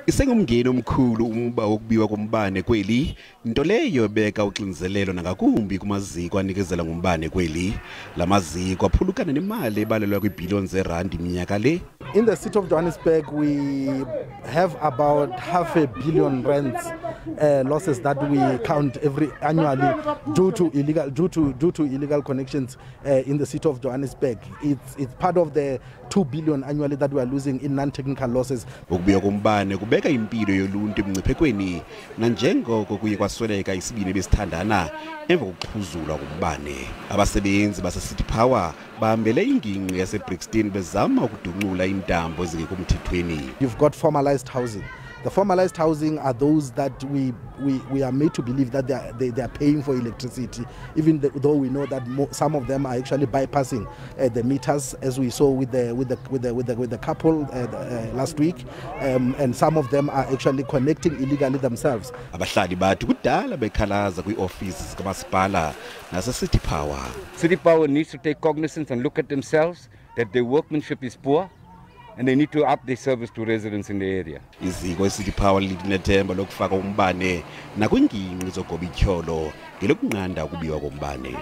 Isengumngeni omkhulu umba wokubiwa kombane kweli, into leyo beka uxinzelelo nangakumbi kumaziko anikezela ngombane kweli. Lamaziko aphulukana nemali ebalelwa kwiibhiliyoni zeerandi iminyaka le. In the city of Johannesburg, we have about R500 million losses that we count annually due to illegal connections in the city of Johannesburg. It's part of the 2 billion annually that we are losing in non-technical losses. Ukubiwa kombane kubeka impilo yoluntu emngciphekweni nanjengoko kuye kwasweleka isibini ebesithandana emva kokuxhuzulwa kombane. Abasebenzi baseCity Power bahambele ingingqi yaseBrixton bezama ukuduncula iintambo ezingekho mthethweni. You've got formalized housing. The formalized housing are those that we are made to believe that they are paying for electricity, even though we know that some of them are actually bypassing the meters, as we saw with the couple last week, and some of them are actually connecting illegally themselves. Abahlali bathi kudala bekhalaza kwi-offices kamasipala nase-City Power. City Power needs to take cognizance and look at themselves that their workmanship is poor. And they need to up their service to residents in the area. Iziko eCity Power linethemba lokufaka umbane nakwingingqi zogoba ityholo ngelokunqanda ukubiwa kombane.